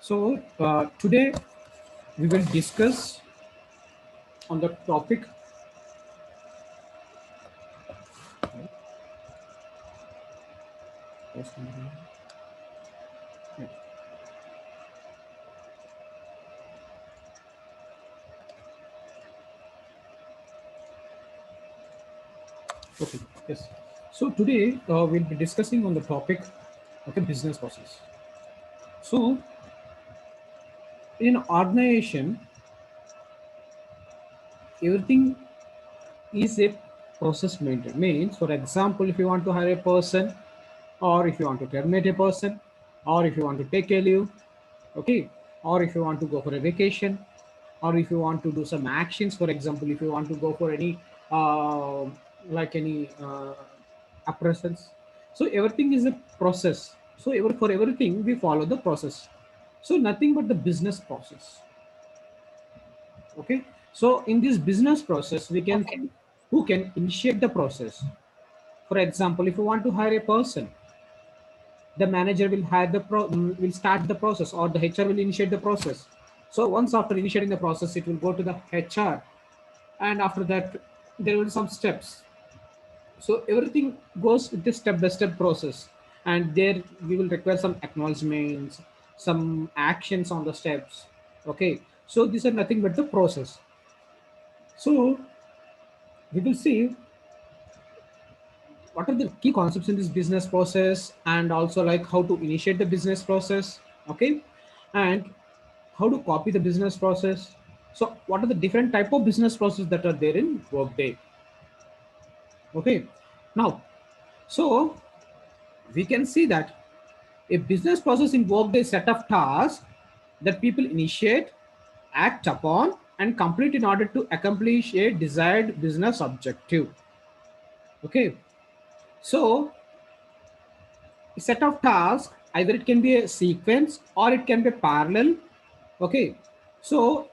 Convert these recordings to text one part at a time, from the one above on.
So today we will discuss on the topic. Yeah. Okay. Yes. So today we'll be discussing on the topic of the business process. So in an organization, everything is a process maintained. Means, for example, if you want to hire a person, or if you want to terminate a person, or if you want to take a leave, okay, or if you want to go for a vacation, or if you want to do some actions, for example, if you want to go for any uh, like any appraisals. So everything is a process. So for everything we follow the process. So nothing but the business process. Okay. So in this business process, we can Okay. who can initiate the process. For example, if you want to hire a person, the manager will will start the process, or the HR will initiate the process. So once after initiating the process, it will go to the HR, and after that there will be some steps. So everything goes with the step by step process, and there we will require some acknowledgements, some actions on the steps. Okay, so these are nothing but the process. So we will see what are the key concepts in this business process, and also like how to initiate the business process. Okay, and how to copy the business process. So what are the different type of business process that are there in Workday. Okay, now, so we can see that a business process in Workday set of tasks that people initiate, act upon, and complete in order to accomplish a desired business objective. Okay, so a set of tasks, either it can be a sequence or it can be parallel. Okay, so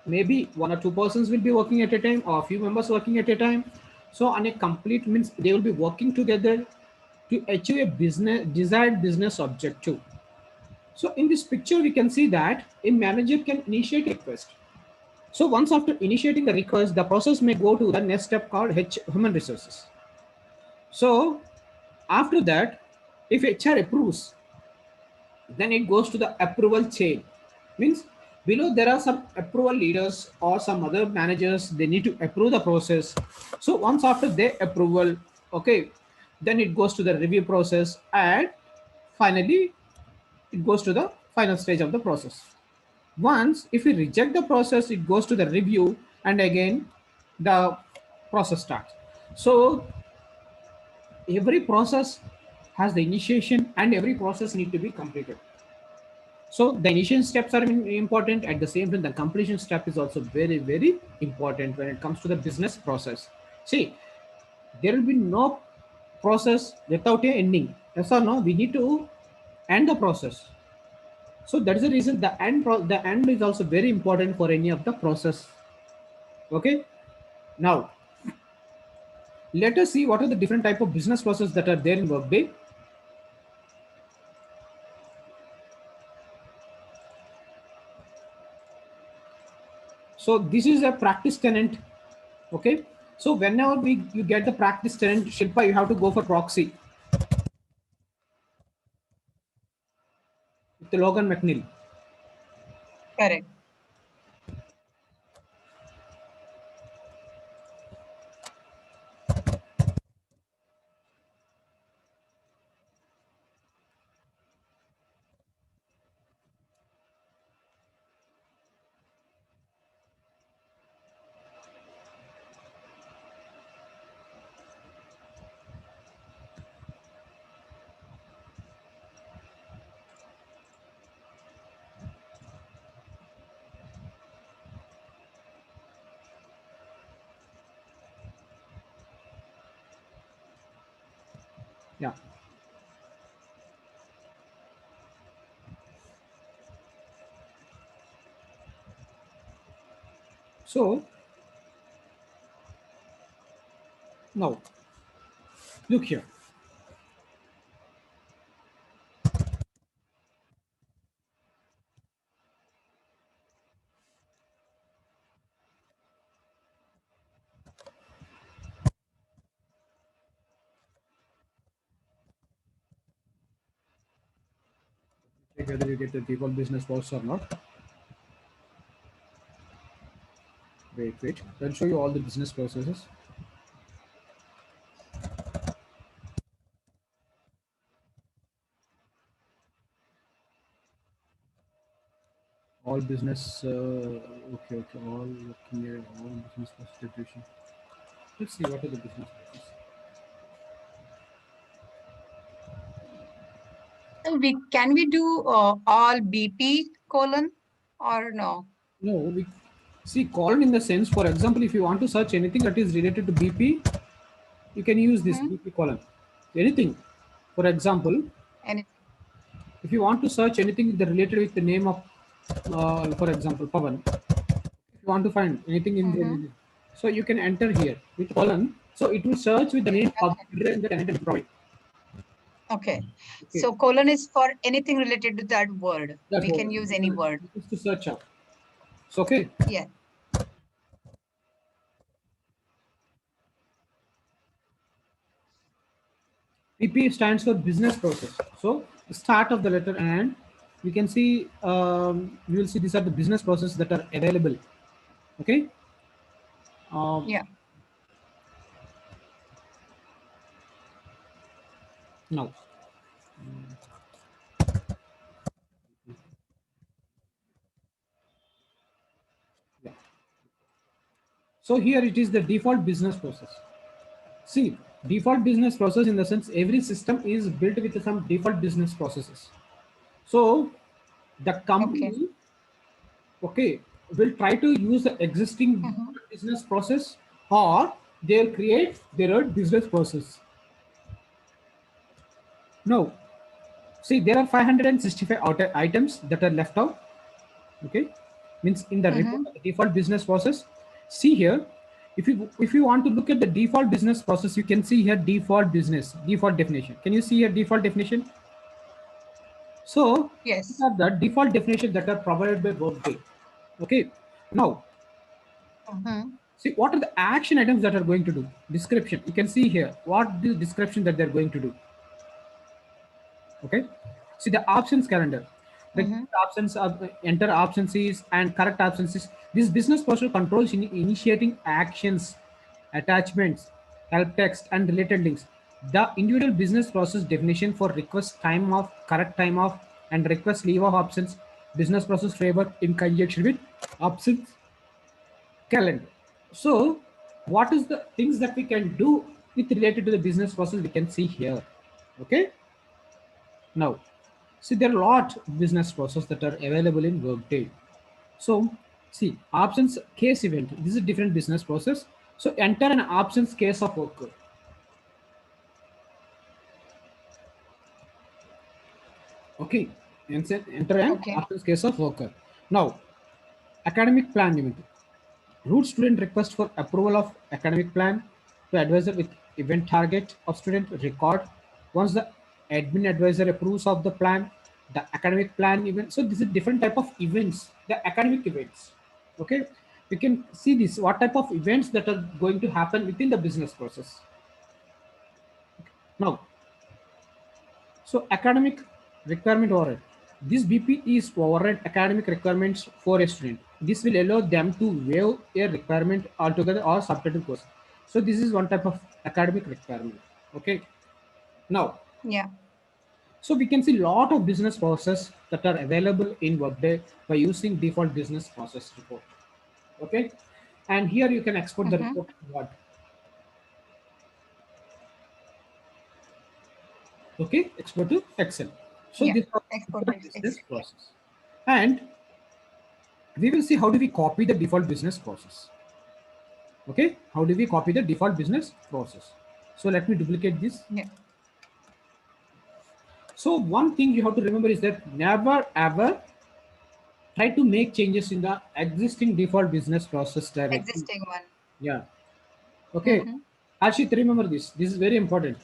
maybe one or two persons will be working at a time, or a few members working at a time. So on a complete means they will be working together to achieve a business desired business objective. So in this picture, we can see that a manager can initiate a request. So once after initiating the request, the process may go to the next step called human resources. So after that, if HR approves, then it goes to the approval chain. Means below there are some approval leaders or some other managers. They need to approve the process. So once after their approval, okay, then it goes to the review process, and finally it goes to the final stage of the process. Once, if we reject the process, it goes to the review, and again the process starts. So every process has the initiation, and every process need to be completed. So the initiation steps are important. At the same time, the completion step is also very, very important when it comes to the business process. See, there will be no process without a ending. Yes or no? We need to end the process. So that is the reason the end is also very important for any of the process. Okay. Now let us see what are the different type of business process that are there in Workday. So this is a practice tenant. Okay. So whenever you get the practice tenant, Shilpa, you have to go for proxy with the Logan McNeil. Correct. Yeah. So now look here. check whether you get the default business process or not. Wait. I'll show you all the business processes. All business. Okay. All looking at all business process definition. Let's see what are the business processes. And can we do all BP colon or no? No, we see colon in the sense. For example, if you want to search anything that is related to BP, you can use this Mm-hmm. BP colon. Anything. For example, Anything. if you want to search anything that related with the name of, for example, Pavan, if you want to find anything in Mm-hmm. the, so you can enter here with colon. So it will search with the name of Okay. in the tenant and provide. Okay. Okay, So colon is for anything related to that word. that's We what can use any word. it is to search out. So okay, Yeah. PP stands for business process. So the start of the letter and we can see you will see these are the business processes that are available. Okay. Um, Yeah. now, yeah. So here it is the default business process. See, default business process in the sense every system is built with some default business processes. So the Okay. company, okay, will try to use the existing Mm-hmm. business process or they'll create their own business process. No, see, there are 565 items that are left out. Okay, means in the report, Mm-hmm. default business process. See here, if you want to look at the default business process, you can see here default business, default definition. Can you see here default definition? So these Yes. are the default definitions that are provided by Workday. Okay. Now, Mm-hmm. see what are the action items that are going to do. Description. You can see here what the description that they're going to do. Okay. See the options calendar. Request Mm-hmm. options, enter absences and correct absences. This business process controls initiating actions, attachments, help text, and related links. The individual business process definition for request time off, correct time off, and request leave of absence. Business process framework in conjunction with absence calendar. So, what is the things that we can do with related to the business process? We can see here. Okay. Now, see, there are a lot of business process that are available in Workday. So, see, options case event. This is a different business process. So, enter an options case of worker. Okay, enter an Okay. options case of worker. Now, academic plan event. Root student request for approval of academic plan to advisor with event target of student record. Once the admin advisor approves of the plan, the academic plan event. So this is different type of events, the academic events. Okay, you can see this what type of events that are going to happen within the business process. Now, so academic requirement override. This BP is override academic requirements for a student. This will allow them to waive a requirement altogether or subtitle course. So this is one type of academic requirement. Okay. Now, Yeah. so we can see lot of business process that are available in Workday by using default business process report. Okay. And here you can export the Mm-hmm. report to Word. Okay. Export to Excel. So Yeah. this is Export the to business Excel. Yeah. process. And we will see how do we copy the default business process. Okay, how do we copy the default business process? So let me duplicate this. Yeah. So one thing you have to remember is that never ever try to make changes in the existing default business process directly. Existing one. Yeah. Okay. Mm-hmm. Ashit, remember this. This is very important.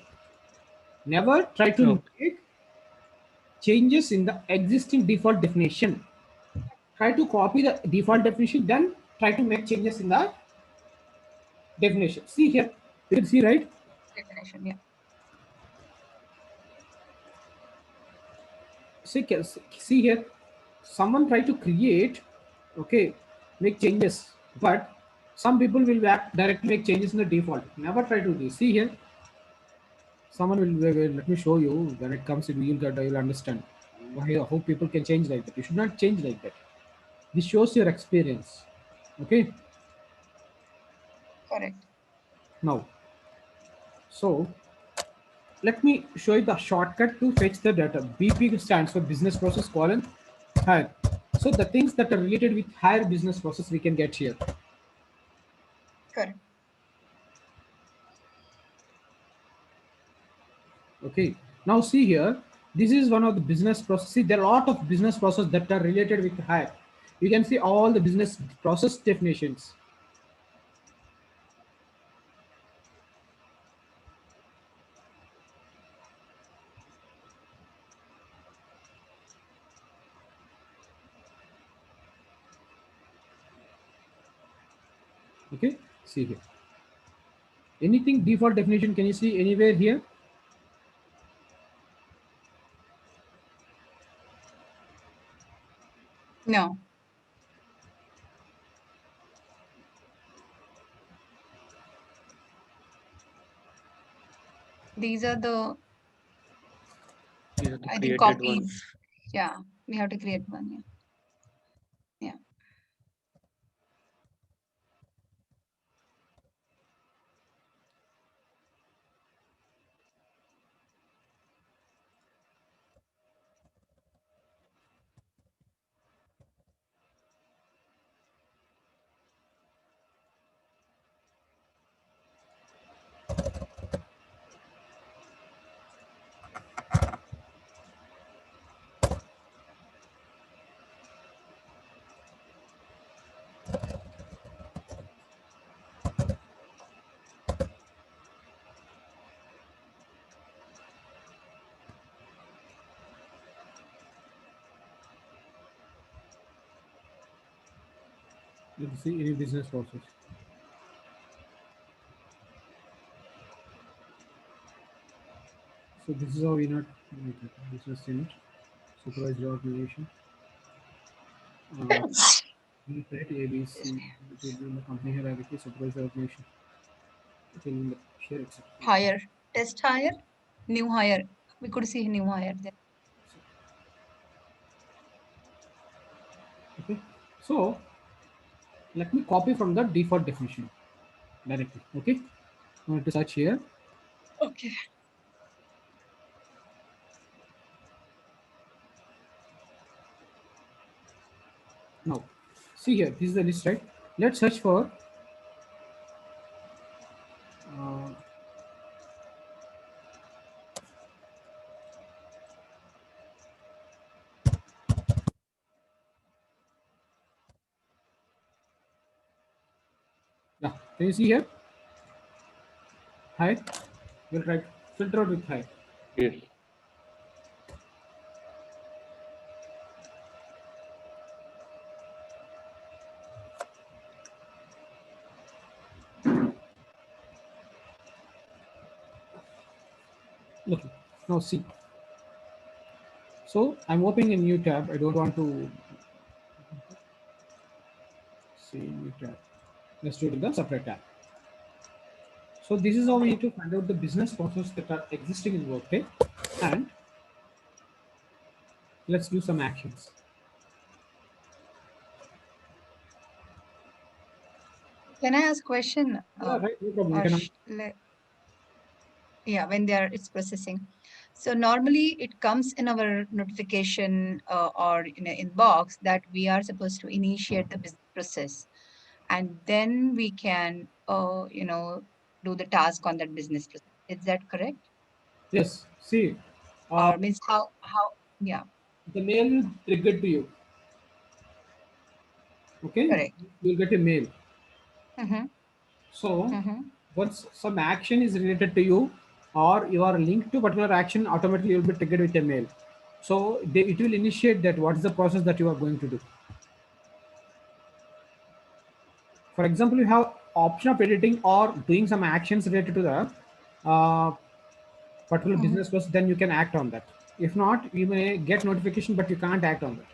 Never try to Okay. make changes in the existing default definition. Try to copy the default definition, then try to make changes in the definition. See here, you can see right. Definition. Yeah. see here, someone try to create, okay, make changes, but some people will directly make changes in the default. Never try to do this. See here, someone will let me show you. When it comes to, you'll understand why, how people can change like that. You should not change like that. This shows your experience. Okay. Correct. Now, so let me show you the shortcut to fetch the data. BP stands for business process colon hire. So the things that are related with higher business process we can get here. Correct. Okay. Now see here, this is one of the business process. See, there are a lot of business process that are related with hire. You can see all the business process definitions. Okay. See here. Anything default definition, can you see anywhere here? No. These are the, Yeah, the I think, created one. copies. Yeah, we have to create one. Yeah. Yeah. You can see any business process. So this is how we not business unit, supervised organization. We create Excuse ABC, me. which will be in the company hierarchy, supervised organization. It will be in the share itself. Hire. Test hire. New hire. We could see new hire there. Okay. So let me copy from the default definition directly. Okay. I'm going to search here. Okay. Now, see here. This is the list, right? Let's search for. Uh, yeah. Can you see here? Hi. We'll try to filter out with hi. Yes. Okay. Now see. So I'm opening a new tab. I don't want to see new tab. Let's do it in the separate tab. So this is how we need to find out the business process that are existing in Workday, and let's do some actions. Can I ask question? Yeah, right. No problem. You Or can. yeah, when they are it's processing. So normally it comes in our notification or in an inbox that we are supposed to initiate the business process, and then we can do the task on that business process. Is that correct? Yes. See, uh, Or means how? Yeah, the mail will trigger to you. Okay, correct. you'll get a mail. Mm-hmm. So Mm-hmm. once some action is related to you, or you are linked to particular action, automatically you'll be triggered with a mail. So it will initiate that what is the process that you are going to do. For example, you have option of editing or doing some actions related to the uh, particular Mm-hmm. business process, then you can act on that. If not, you may get notification, but you can't act on that.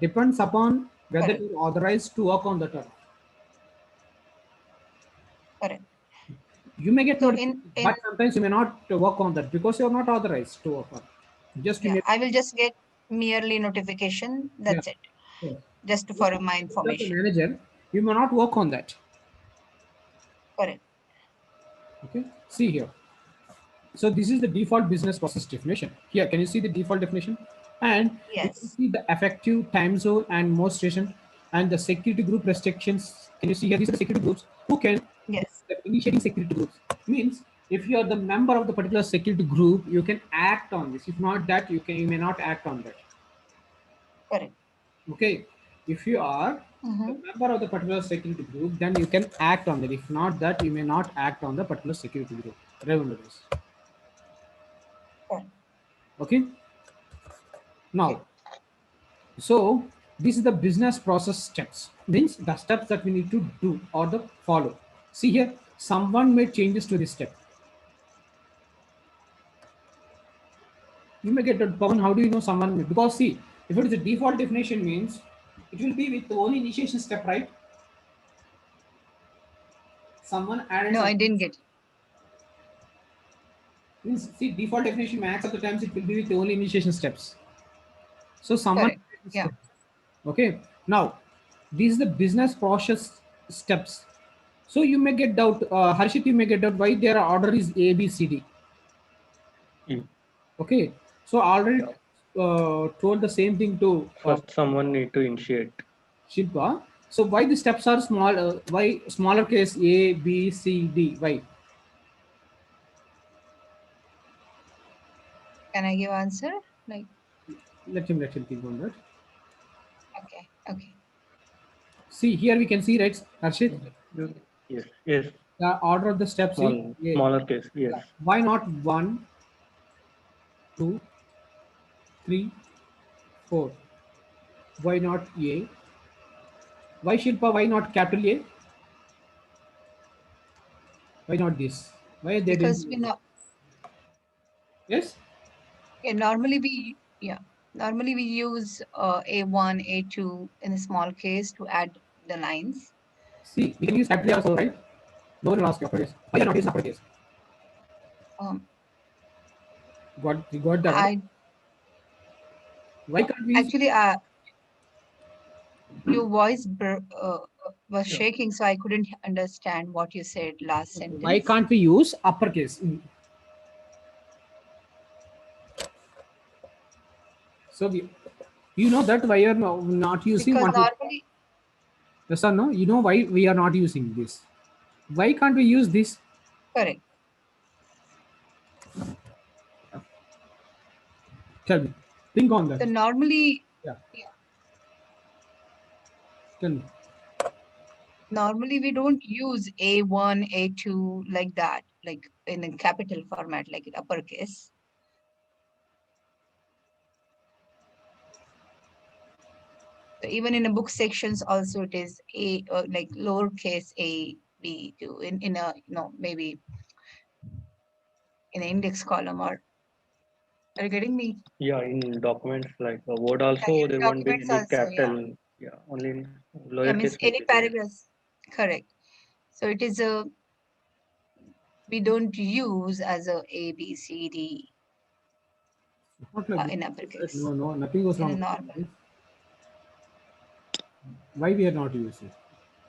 Depends upon whether Correct. you're authorized to work on that or not. Correct. You may get So notification, but sometimes you may not work on that because you're not authorized to work on it. Just you yeah, may, I will just get merely notification. yeah. That's it. Yeah. Just for my As a information. manager, you may not work on that. Correct. Okay. See here. So this is the default business process definition. Here, can you see the default definition? And you can Yes. see the effective time zone and most station and the security group restrictions. Can you see here? These are the security groups who can Yes. initiating security groups. Means if you are the member of the particular security group, you can act on this. If not that, you may not act on that. Correct. Okay. If you are a Mm-hmm. member of the particular security group, then you can act on that. If not that, you may not act on the particular security group. Remember this. Correct. Okay. Okay. Now, so this is the business process steps. Means the steps that we need to do or the follow. See here, someone made changes to this step. You may get that, Pawan, how do you know someone made? Because see, if it is a default definition means it will be with the only initiation step, right? Someone added No, I something. didn't get it. Means see default definition max of the times it will be with the only initiation steps. So someone Correct. added Yeah. steps. Okay. Now, these are the business process steps. So you may get doubt, Harshit, you may get doubt why their order is A, B, C, D. Mm. Okay. So I already Yeah. told the same thing to First, someone need to initiate. Shilpa. So why the steps are small? Why smaller case A, B, C, D? Why? Can I give answer? Like, Let him think on that. okay. Okay. See here we can see right, Harshit. Yes, yes. The order of the steps is A. Smaller case. Yes. Why not 1, 2, 3, 4? Why not A? Why Shilpa? Why not capital A? Why not this? Why they didn't Because use we it? know, Yes? yeah, normally we use A1, A2 in a small case to add the lines. See, we can use capital A also, right? No one will ask you uppercase. Why not use uppercase? Um, You got that, right? I Why can't we use actually, your voice was Yeah. shaking, so I couldn't understand what you said last why sentence. can't we use uppercase? So we, you know that why you're not using Because one. normally, Yes or no? You know why we are not using this? Why can't we use this? correct. Tell me. Think on that. So normally, Yeah. yeah, Tell me. normally we don't use A1, A2 like that, like in a capital format, like in uppercase. So even in a book sections, also it is A like lowercase A, B, 2 in a maybe in an index column. Or are you getting me? Yeah. In documents like a word also, In there won't be documents any also, yeah. capital. Yeah. Only in Yeah, lowercase means will any be there. paragraphs. Correct. So it is a we don't use as a B, C, D Not like in this. uppercase No, no, nothing goes in a wrong. normal. Why we are not using?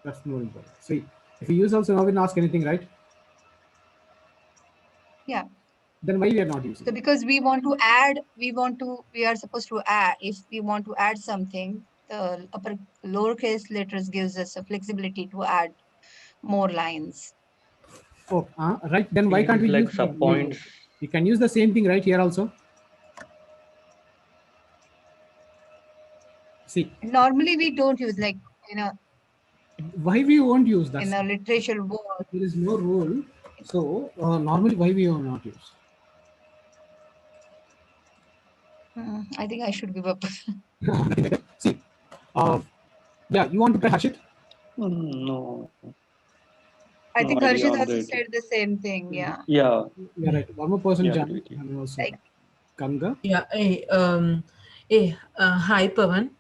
That's more important. See, if we use also, no one ask anything, right? Yeah. Then why we are not using? So because we are supposed to add, if we want to add something, the upper lowercase letters gives us a flexibility to add more lines. Oh, right. Then why It can't is we like use? sub points. We can use the same thing right here also. See, Normally we don't use like why we won't use that? in a literature word. There is no rule. So normally, why we will not use? I think I should give up. See, uh, yeah, you want to try Harshit? No. I No think idea Harshit on also that. said the same thing. Yeah. Yeah. Yeah, right. One more person Yeah. Agree joined. with you. And also, Like Ganga. Yeah. Hi, Pavan.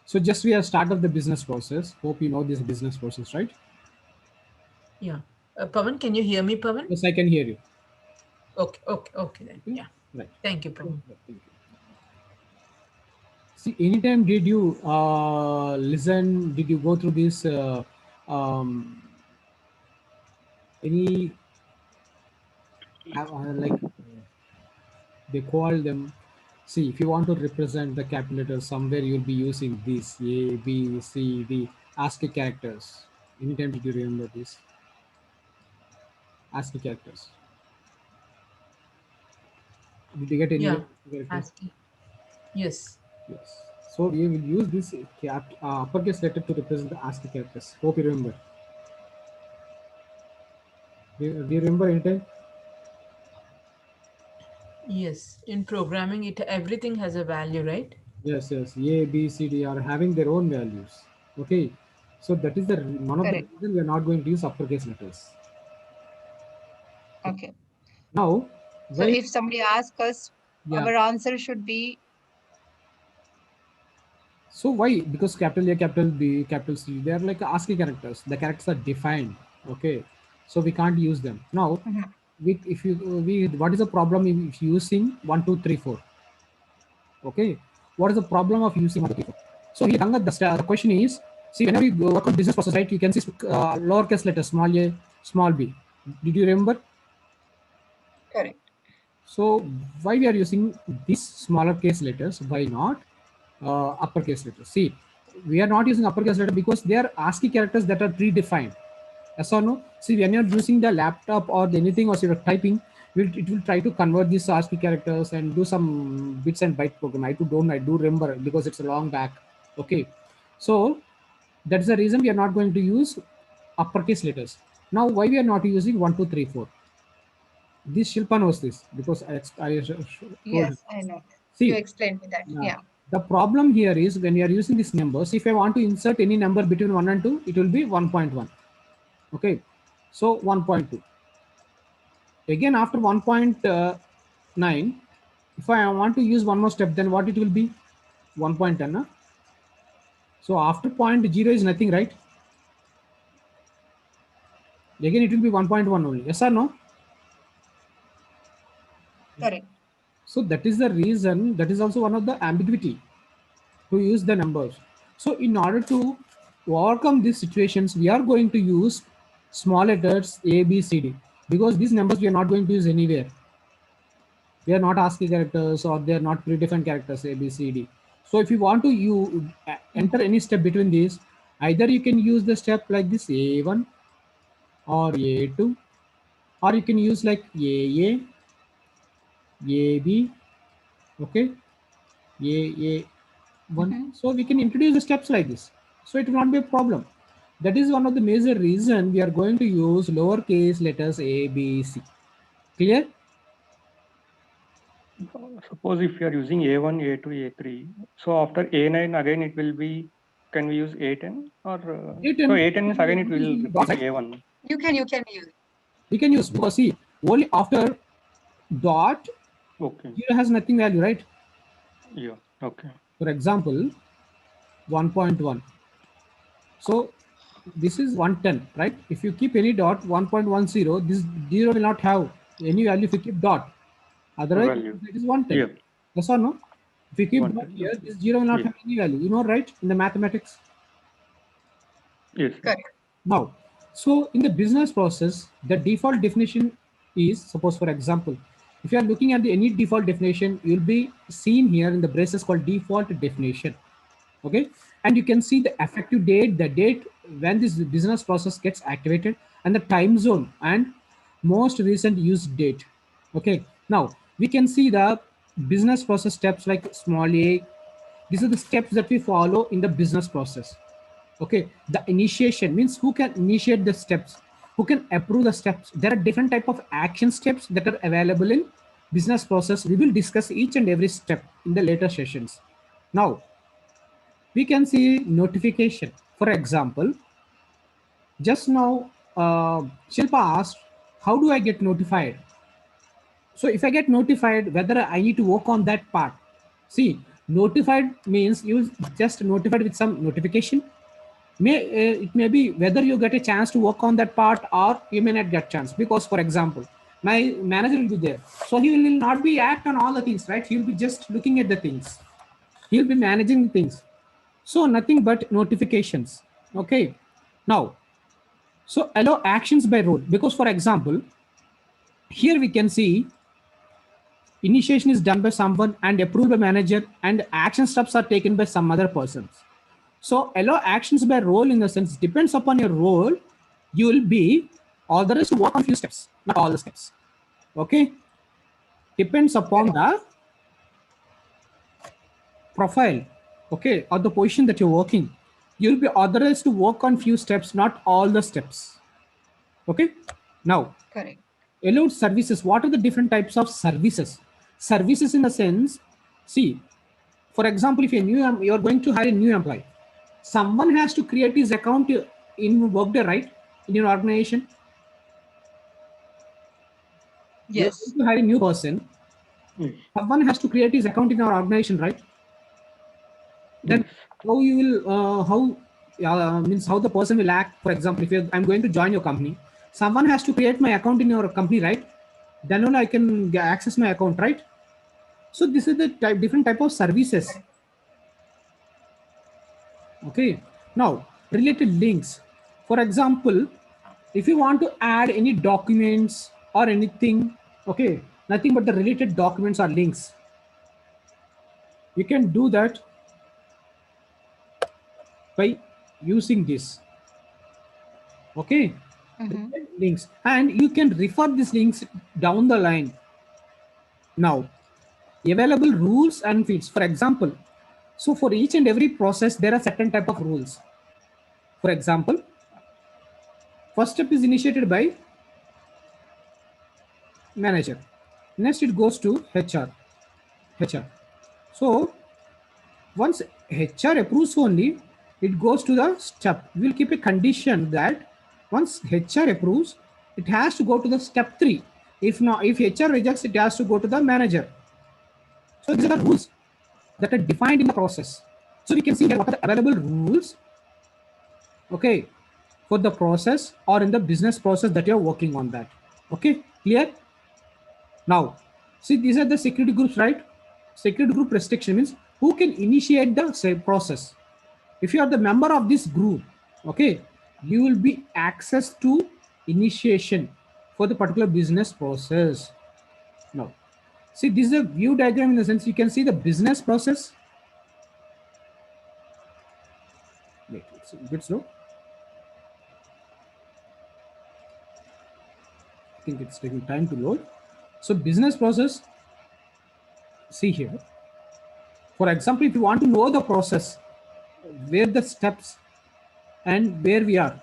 So just we have started the business process. Hope you know this business process, right? Yeah. Pavan, can you hear me, Pavan? Yes, I can hear you. Okay then. Okay, Yeah. right. Thank you, Pavan. Right, thank you. See, anytime did you listen? Did you go through this? Um, any like they call them. See, if you want to represent the capital letters somewhere, you'll be using these A, B, C, D ASCII characters. Anytime did you remember this ASCII characters? Did you get any Yeah. character? ASCII. Yes. Yes. So we will use this uppercase letter to represent the ASCII characters. Hope you remember. Do you remember anytime? Yes. In programming, it everything has a value, right? Yes, yes. A, B, C, D are having their own values. Okay. So that is the one of the Correct. reason we are not going to use uppercase letters. Okay. Now, So why? if somebody asks us, Yeah. our answer should be So why? Because capital A, capital B, capital C, they are like ASCII characters. The characters are defined. Okay. So we can't use them. Now, Mhm. if you what is the problem if using 1, 2, 3, 4? Okay, what is the problem of using 1, 2, 3, 4? So here, Ganga, the question is, see, whenever you work on business process, right, you can see lowercase letters, small a, small b. Did you remember? correct. So why we are using these smaller case letters? Why not uppercase letters? See, we are not using uppercase letter because they are ASCII characters that are predefined. Yes or no? See, when you're using the laptop or anything or you're typing, it will try to convert these ASCII characters and do some bits and byte program. I do remember because it's a long back. Okay, so that's the reason we are not going to use uppercase letters. Now, why we are not using 1, 2, 3, 4? This Shilpa knows this because told her. Yes, I know. You See, explained me that. yeah, Yeah. the problem here is when you are using these numbers, if I want to insert any number between 1 and 2, it will be 1.1. Okay, so 1.2. Again, after 1.9, if I want to use one more step, then what it will be? 1.10. Huh? So after point 0 is nothing, right? Again, it will be 1.1 only. Yes or no? Correct. So that is the reason, that is also one of the ambiguity to use the numbers. So in order to overcome these situations, we are going to use small letters A, B, C, D because these numbers we are not going to use anywhere. They are not ASCII characters or they are not predefined characters A, B, C, D. So if you want to enter any step between these, either you can use the step like this A1 or A2, or you can use like AA, AB, okay, AA1. Mhm. So we can introduce the steps like this. So it will not be a problem. That is one of the major reason we are going to use lowercase letters A, B, C. Clear? Suppose if you are using A1, A2, A3, so after A9 again it will be, can we use A10 or so A10. A10 is again it will Dot, replace right? A1. You can use. We can use because see only after dot Okay. 0 has nothing value, right? Yeah. Okay. For example, 1.1. So this is 110, right? If you keep any dot 1.10, this 0 will not have any value if you keep dot. Otherwise, Value. it is 110. Yeah. Yes or no? If you keep dot 110. here, Okay. this 0 will not Yeah. have any value. You know, right? In the mathematics. Yes. Correct. Now, so in the business process, the default definition is, suppose for example, if you are looking at the any default definition, you'll be seen here in the braces called default definition. Okay, and you can see the effective date, the date when this business process gets activated, and the time zone and most recent use date. Okay, now we can see the business process steps like small a. These are the steps that we follow in the business process. Okay, the initiation means who can initiate the steps, who can approve the steps. There are different type of action steps that are available in business process. We will discuss each and every step in the later sessions. Now we can see notification. For example, just now Shilpa asked, how do I get notified? So if I get notified whether I need to work on that part, see, notified means you just notified with some notification. It may be whether you get a chance to work on that part or you may not get chance, because for example, my manager will be there, so he will not be act on all the things, right? He will be just looking at the things, he'll be managing things, so nothing but notifications. Okay, now, so allow actions by role, because for example, here we can see initiation is done by someone and approved by manager, and action steps are taken by some other persons. So allow actions by role in the sense depends upon your role, you will be authorized to work on few steps, not all the steps. Okay, depends upon the profile, okay, or the position that you're working. You'll be authorized to work on few steps, not all the steps. Okay, now Correct. allowed services. What are the different types of services? Services in the sense, see, for example, if you're going to hire a new employee, someone has to create his account in Workday, right? In your organization, you're Yes. going to hire a new person. Yes. Someone has to create his account in our organization, right? Then Yes. how you will how means how the person will act. For example, if I'm going to join your company, someone has to create my account in your company, right? Then only I can access my account, right? So this is the different type of services. Okay, now related links. For example, if you want to add any documents or anything, okay, nothing but the related documents or links, you can do that by using this. Okay, Mm-hmm. links, and you can refer these links down the line. Now, available rules and fields. For example, so for each and every process, there are certain type of rules. For example, first step is initiated by manager. Next, it goes to HR. HR. So once HR approves only, it goes to the step. We will keep a condition that once HR approves, it has to go to the step 3. If not, if HR rejects, it has to go to the manager. So these are the rules that are defined in the process. So we can see here what are the available rules, okay, for the process or in the business process that you're working on that. Okay, clear? Now, see, these are the security groups, right? Security group restriction means who can initiate the say, process. If you are the member of this group, okay, you will be access to initiation for the particular business process. Now, see, this is a view diagram in the sense you can see the business process. Wait, it's a bit slow. I think it's taking time to load. So business process, see here. For example, if you want to know the process, where the steps and where we are,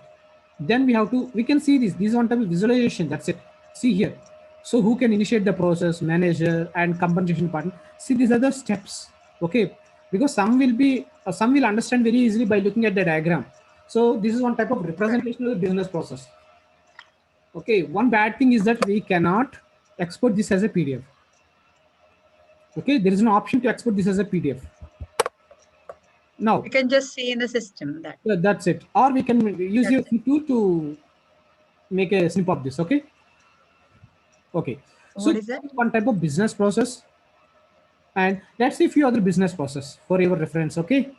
then we can see this one type of visualization, that's it. See here, so who can initiate the process, manager and compensation partner. See, these are the steps, okay, because some will understand very easily by looking at the diagram. So this is one type of representation of the business process. Okay, one bad thing is that we cannot export this as a PDF. Okay, there is an option to export this as a PDF. Now You can just see in the system that. that's it, or we can use your That's it. tool to make a snip of this. Okay, okay, so What is that? one type of business process, and let's see a few other business process for your reference. Okay,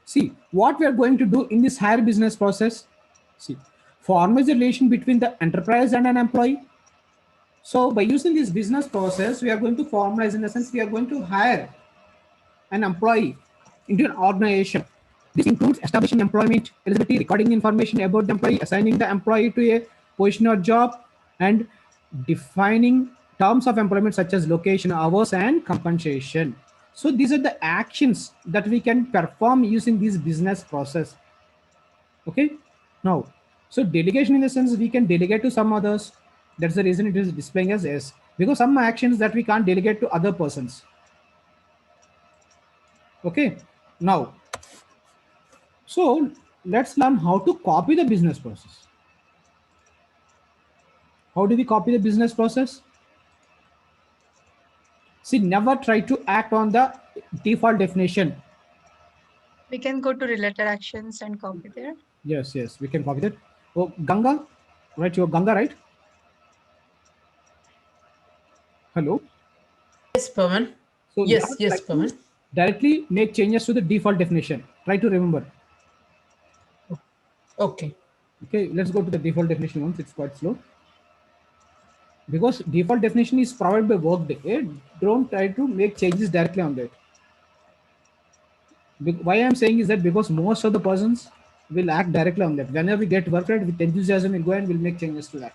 see what we are going to do in this higher business process. See, formalize the relation between the enterprise and an employee. So by using this business process, we are going to formalize, in the sense we are going to hire an employee into an organization. This includes establishing employment eligibility, recording information about the employee, assigning the employee to a position or job, and defining terms of employment such as location, hours, and compensation. So these are the actions that we can perform using this business process. Okay. Now, so delegation in the sense we can delegate to some others. That's the reason it is displaying as S, because some actions that we can't delegate to other persons. Okay. Now, so let's learn how to copy the business process. How do we copy the business process? See, never try to act on the default definition. We can go to related actions and copy there. Yes, we can copy that. Oh, Ganga, right? You're Ganga, right? Hello. Yes, Pavan. So Yes, never try yes, to Pavan. directly make changes to the default definition. Try to remember. Okay. Okay, let's go to the default definition once. It's quite slow. Because default definition is provided by Workday. Don't try to make changes directly on that. Why I'm saying is that because most of the persons will act directly on that. Whenever we get work right with enthusiasm, we'll go and we'll make changes to that.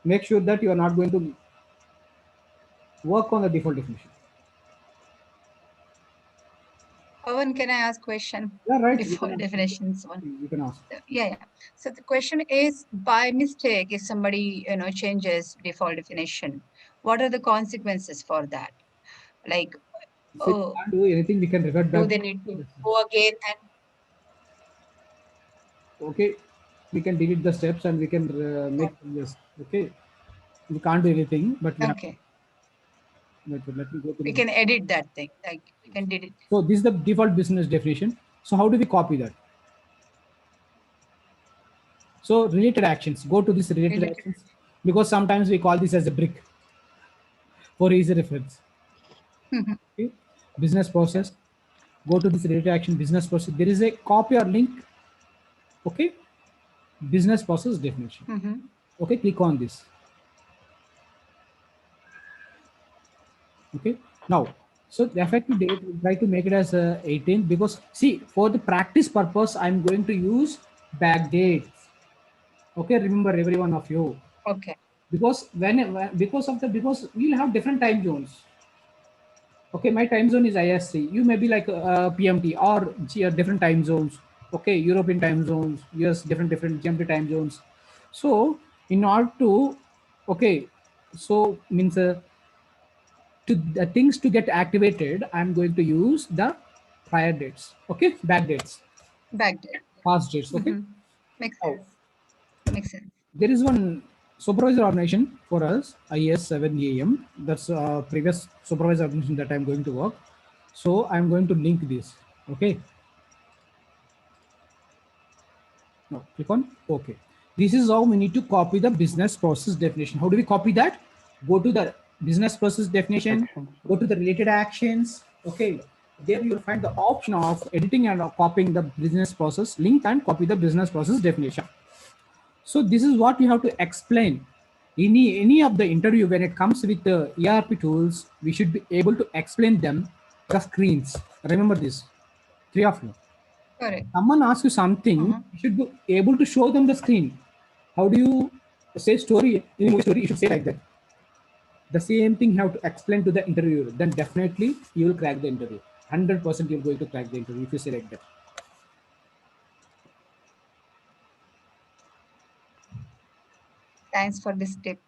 Make sure that you are not going to work on the default definition. Pawan, can I ask question? Yeah, right. Before definitions one. You can ask. Yeah. So the question is, by mistake, if somebody changes default definition, what are the consequences for that? Like, If we can't do anything, we can revert do back. they need to go again and Okay, we can delete the steps and we can make changes. Okay, we can't do anything, but we have. okay, Let me go to we the. can edit that thing. Like we can delete. So this is the default business definition. So how do we copy that? So related actions. Go to this related actions because sometimes we call this as a brick for easy reference. Okay. Business process. Go to this related action business process. There is a copy or link. Okay. Business process definition. Okay. Click on this. Okay. Now, so the effective date, we'll try to make it as 18 because see, for the practice purpose, I'm going to use back dates. Okay, remember every one of you. Okay. Because because we'll have different time zones. Okay, my time zone is IST. You may be like PMT or different time zones. Okay, European time zones, US different GMT time zones. So in order to, okay, so means to the things to get activated, I'm going to use the prior dates. Okay, back dates. Back date. Past dates. Okay. Makes sense. Makes sense. There is one supervisor organization for us, IS 7 AM. That's previous supervisor organization that I'm going to work. So I'm going to link this. Okay. Now click on OK. This is how we need to copy the business process definition. How do we copy that? Go to the business process definition, go to the related actions. Okay. There you'll find the option of editing and copying the business process link and copy the business process definition. So this is what you have to explain. Any of the interview when it comes with the ERP tools, we should be able to explain them the screens. Remember this, 3 of you. Correct. Someone asks you something, you should be able to show them the screen. How do you say story in a movie story? You should say like that. The same thing you have to explain to the interviewer. Then definitely you will crack the interview. 100% you're going to crack the interview if you say like that. Thanks for this tip.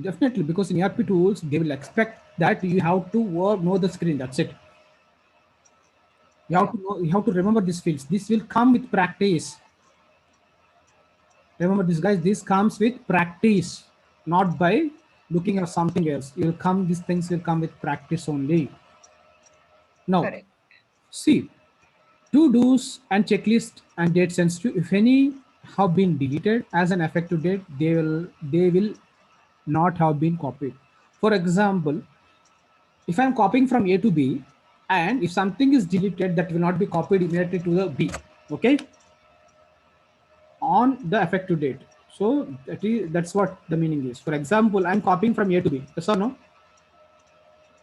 Definitely, because in ERP tools, they will expect that you have to know the screen. That's it. You have to know, you have to remember these fields. This will come with practice. Remember this, guys. This comes with practice, not by looking at something else. These things will come with practice only. Now, Correct. see, to-dos and checklist and date sensitive, if any have been deleted as an effective date, they will not have been copied. For example, if I'm copying from A to B, and if something is deleted, that will not be copied immediately to the B. Okay, on the effective date. So that's what the meaning is. For example, I'm copying from A to B. Yes or no?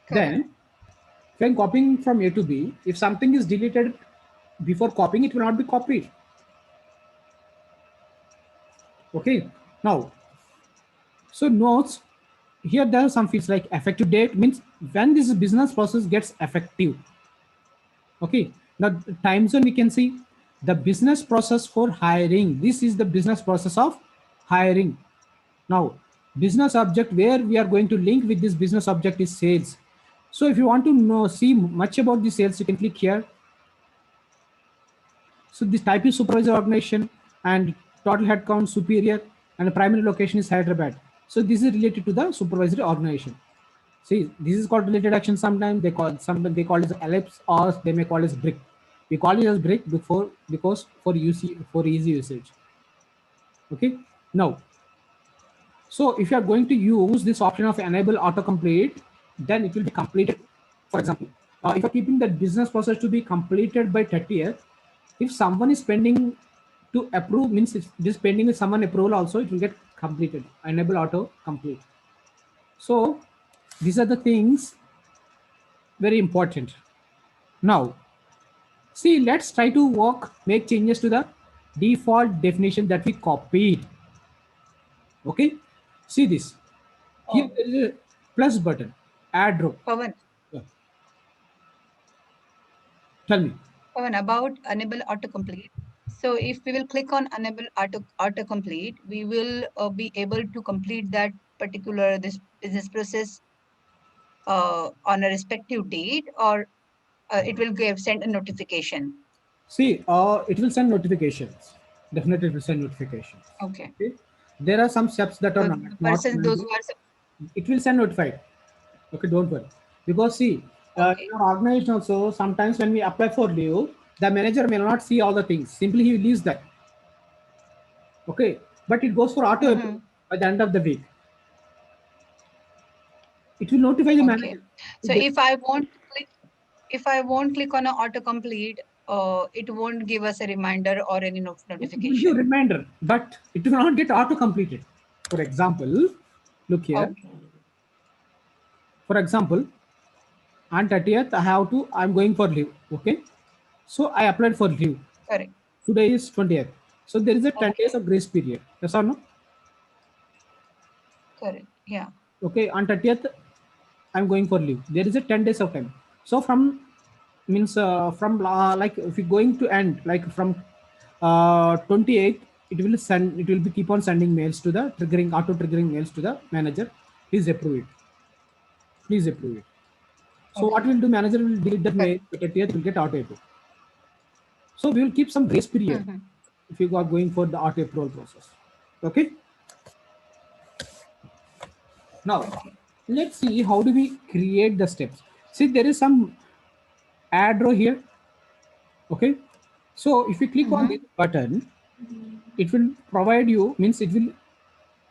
Correct. Then, if I'm copying from A to B, if something is deleted before copying, it will not be copied. Okay. Now, so notes here, there are some fields like effective date means when this business process gets effective. Okay. Now, the time zone we can see the business process for hiring. This is the business process of hiring. Now, business object where we are going to link with this business object is sales. So if you want to see much about the sales, you can click here. So this type is supervisor organization and total headcount superior and the primary location is Hyderabad. So this is related to the supervisory organization. See, this is called related action. Sometimes they call it as ellipse, or they may call it as brick. We call it as brick before because for easy usage. Okay. Now, so if you are going to use this option of enable autocomplete, then it will be completed. For example, if you're keeping the business process to be completed by 30th, if someone is pending to approve, means if this pending with someone approval also, it will get completed. Enable auto complete. So these are the things very important. Now, see, let's try to make changes to the default definition that we copied. Okay, see this. Here there is a plus button, add row. Pawan, Yeah. Tell me. Pawan, about enable autocomplete. So if we will click on enable autocomplete, we will be able to complete that particular this business process on a respective date, or it will send a notification. See, it will send notifications. Definitely, it will send notifications. Okay. Okay. There are some steps that are So not. the persons, those who are It will send notified. Okay, don't worry. Because see, okay. in our organization also, sometimes when we apply for leave, the manager may not see all the things. Simply he leaves that. Okay, but it goes for auto approval by the end of the week. It will notify the Okay. manager. So if I won't click on an autocomplete, it won't give us a reminder or any It will give notification. reminder, but it will not get auto completed. For example, look here. Okay. For example, on 30th, I'm going for leave. Okay. So I applied for leave. Correct. Today is 20th. So there is a 10 Okay. days of grace period. Yes or no? Correct. Yeah. Okay. On 30th, I'm going for leave. There is a 10 days of time. So from like if you're going to end like from 28th, it will be keep on sending mails to the auto triggering mails to the manager. Please approve it. Please approve it. So what will do? Manager will delete that mail. 30th will get auto approve. So we will keep some grace period if you are going for the auto approval process. Okay. Now let's see how do we create the steps. See, there is some add row here. Okay. So if you click on this button, it will provide you, means it will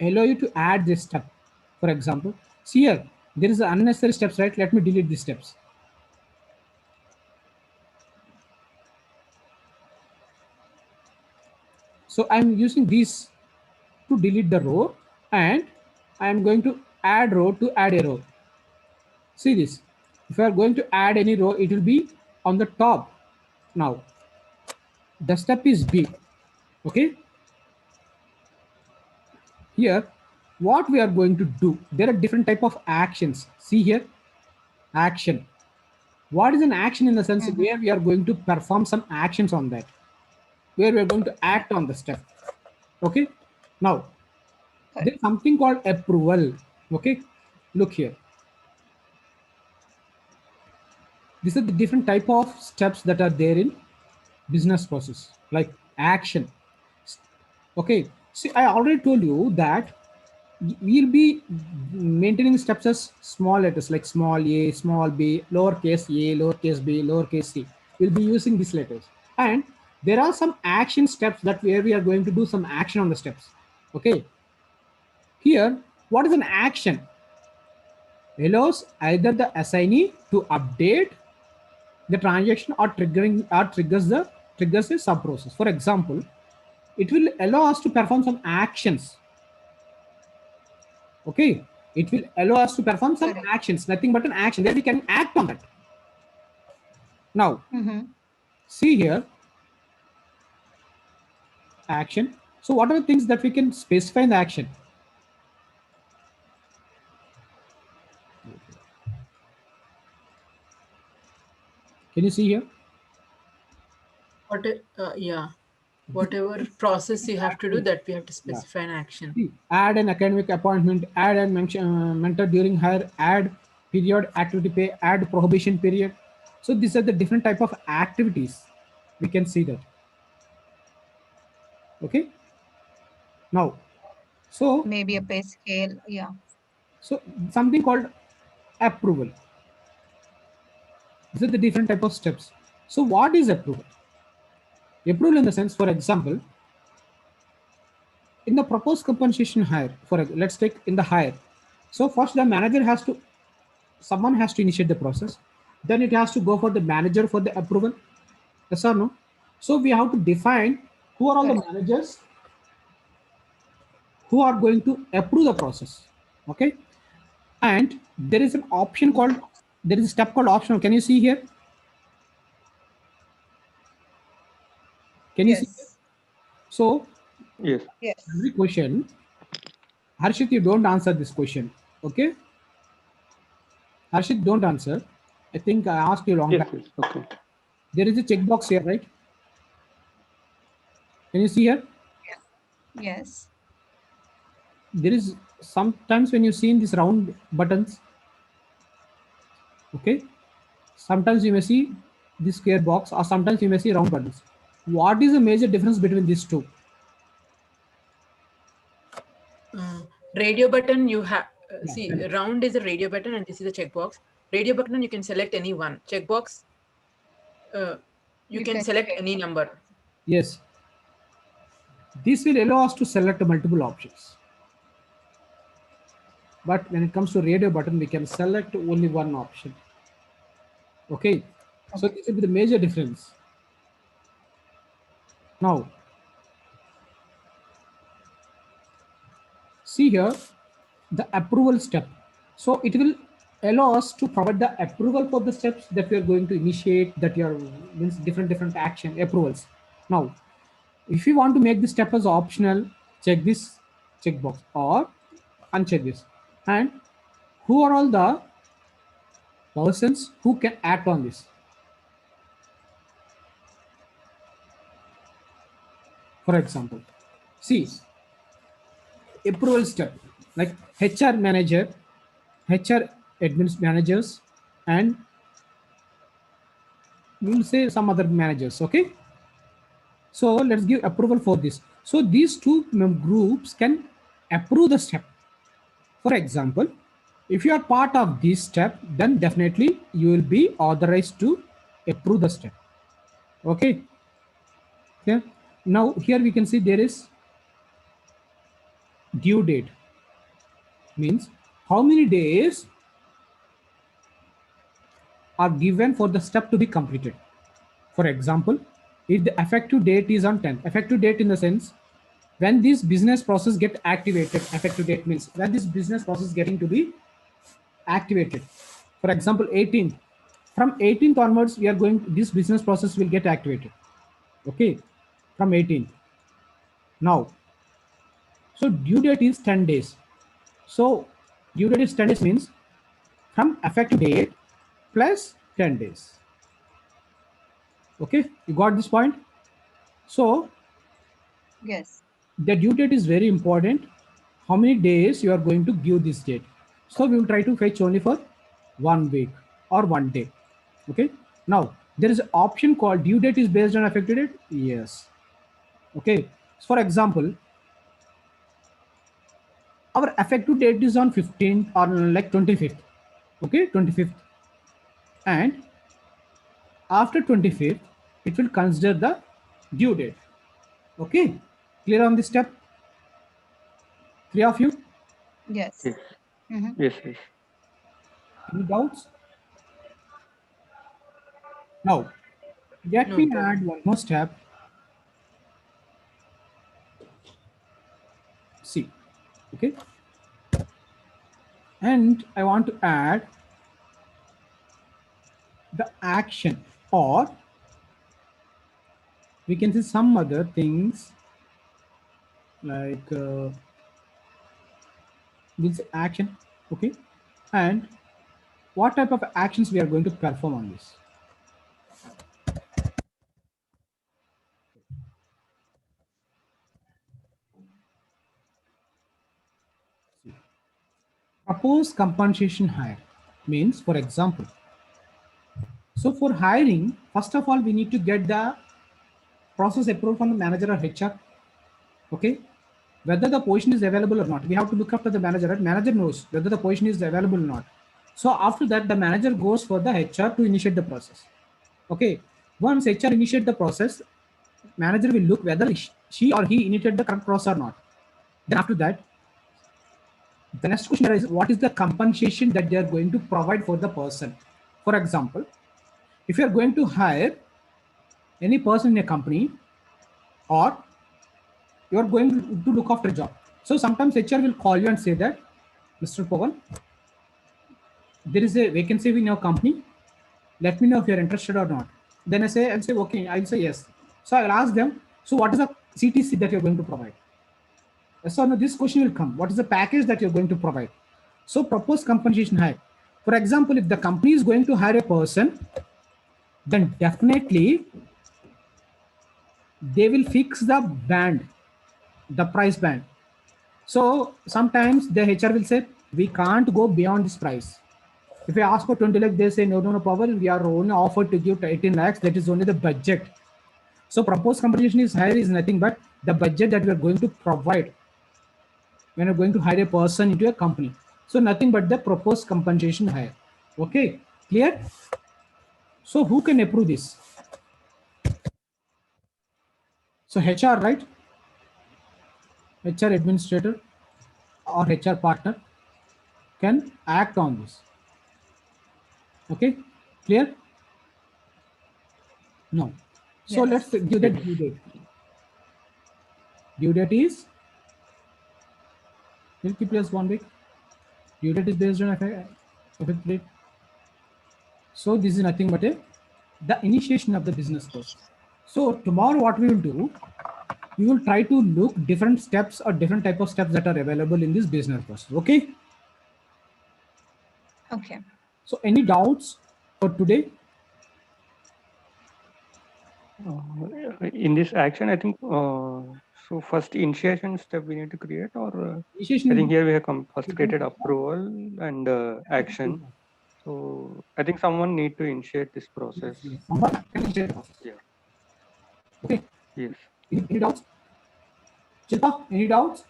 allow you to add this step. For example, see here, there is unnecessary steps, right? Let me delete these steps. So I'm using these to delete the row, and I'm going to add row to add a row. See this. If you are going to add any row, it will be on the top. Now, the step is B. Okay. Here, what we are going to do, there are different type of actions. See here, action. What is an action? In the sense where we are going to perform some actions on that, where we are going to act on the step. Okay. Now, there's something called approval. Okay. Look here. These are the different type of steps that are there in business process, like action. Okay. See, I already told you that we'll be maintaining steps as small letters like small a, small b, lowercase a, lowercase b, lowercase c. We'll be using these letters. And there are some action steps that where we are going to do some action on the steps. Okay. Here, what is an action? Allows either the assignee to update the transaction or triggers a sub process. For example, it will allow us to perform some actions. Okay, it will allow us to perform some actions, nothing but an action, where we can act on that. Now, see here, action. So what are the things that we can specify in the action? Can you see here? Yeah. Whatever process you have to do, that we have to specify an action. See, add an academic appointment, add and mentor during hire, add period, activity pay, add prohibition period. So these are the different type of activities. We can see that. Okay. Now, So, Maybe a pay scale. Yeah. so something called approval. These are the different type of steps. So what is approval? Approval in the sense, for example, in the proposed compensation hire, let's take in the hire. So first the manager has to, someone has to initiate the process. Then it has to go for the manager for the approval. Yes or no? So we have to define who are all the Correct. managers who are going to approve the process. Okay. And there is an option called, there is a step called optional. Can you see here? Can you see here? Yes. So Yes. Yes. every question, Harshit, you don't answer this question. Okay. Harshit, don't answer. I think I asked you long Yes. time. Yes. Okay. There is a checkbox here, right? Can you see here? Yes. There is sometimes when you see in these round buttons, okay, sometimes you may see this square box or sometimes you may see round buttons. What is the major difference between these two? Radio button, you have Yeah, see, tell me. round is a radio button and this is a checkbox. Radio button, you can select any one. Checkbox, uh, you You can can select check. any number. Yes, this will allow us to select multiple options. But when it comes to radio button, we can select only one option. Okay, so Okay. this will be the major difference. Now, see here the approval step. So it will allow us to provide the approval for the steps that we are going to initiate, that you are, means different action approvals. Now, if you want to make the step as optional, check this checkbox or uncheck this. And who are all the persons who can act on this? For example, see approval step like HR manager, HR admin managers, and we'll say some other managers. Okay, so let's give approval for this. So these two groups can approve the step. For example, if you are part of this step, then definitely you will be authorized to approve the step. Okay. Yeah. Now here we can see there is due date, means how many days are given for the step to be completed. For example, if the effective date is on 10th, effective date in the sense when this business process get activated, effective date means when this business process is getting to be activated. For example, 18th, from 18th onwards we are going, this business process will get activated. Okay, from 18th. Now, so due date is 10 days. So due date is 10 days means from effective date plus 10 days. Okay, you got this point? So Yes. the due date is very important. How many days you are going to give this date? So we will try to fetch only for 1 week or 1 day. Okay. Now there is an option called due date is based on effective date. Yes. Okay. So for example, our effective date is on 15th or like 25th. Okay, 25th, and after 25th, it will consider the due date. Okay, clear on this step? Three of you? Yes. Yes. Mm-hmm. Yes. Yes. Any doubts? Now, let No me problem. add one more step. See, okay, and I want to add the action, or we can see some other things like we'll say action. Okay, and what type of actions we are going to perform on this. Proposed compensation hire means, for example, so for hiring, first of all, we need to get the process approved from the manager or HR. Okay. whether the position is available or not. We have to look after the manager, right? Manager knows whether the position is available or not. So after that, the manager goes for the HR to initiate the process. Okay. Once HR initiate the process, manager will look whether she or he initiated the correct process or not. Then after that, the next question is what is the compensation that they are going to provide for the person. For example, if you are going to hire any person in a company, or you are going to look after a job. So sometimes HR will call you and say that, Mr. Pawan, there is a vacancy in your company. Let me know if you're interested or not. Then I'll say, okay, I'll say yes. So I'll ask them, so what is the CTC that you're going to provide? Yes or no, this question will come. What is the package that you're going to provide? So propose compensation hike. For example, if the company is going to hire a person, then definitely they will fix the band, the price band. So sometimes the HR will say, we can't go beyond this price. If we ask for 20 lakhs, they say, no problem. We are only offered to give 18 lakhs. That is only the budget. So proposed compensation is higher is nothing but the budget that we are going to provide when you're going to hire a person into a company. So nothing but the proposed compensation higher. Okay, clear? So who can approve this? So HR, right? HR administrator or HR partner can act on this. Okay, clear? No. So Yes. let's give the due date. Due date is will keep plus 1 week. Due date is based on effective date. So this is nothing but the initiation of the business process. So tomorrow what we will do, we will try to look different steps or different type of steps that are available in this business process. Okay. Okay. So any doubts for today? In this action, I think, so first initiation step we need to create, or Initiation. I think here we have first created approval and action. So I think someone need to initiate this process. Someone can initiate the process. Yeah. Okay. Yes. Any doubts? Chilpa, any doubts?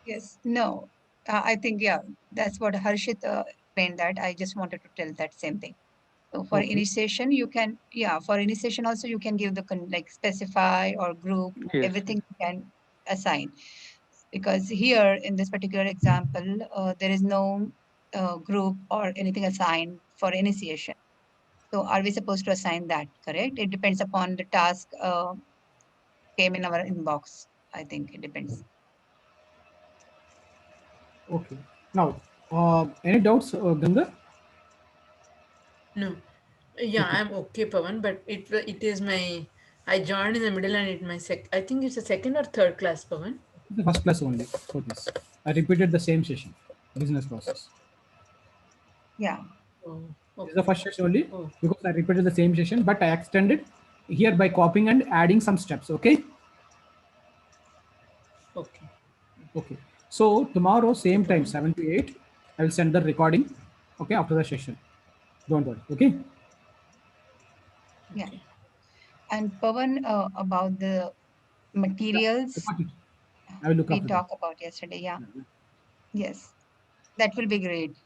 Yes. No. I think, yeah, that's what Harshit explained that. I just wanted to tell that same thing. So for Okay. initiation, you can, for initiation also you can give the like specify or group, Yes. everything you can assign. Because here in this particular example, there is no group or anything assigned for initiation. So are we supposed to assign that, correct? It depends upon the task came in our inbox. I think it depends. Okay. Now, any doubts, Ganga? No. Yeah, Okay. I'm okay, Pawan, but it is my I joined in the middle and it my I think it's a second or third class, Pawan. The first class only for this. I repeated the same session, business process. Yeah. Oh, This is the okay. first session only Oh, because I repeated the same session, but I extended here by copying and adding some steps. Okay. okay. Okay. So tomorrow, same time, Pawan. 7 to 8, I will send the recording. Okay. After the session. Don't worry. Okay. Yeah. Okay. And Pawan, about the materials Got it. I will look we after that. talked about yesterday. Yeah. Yes. That will be great.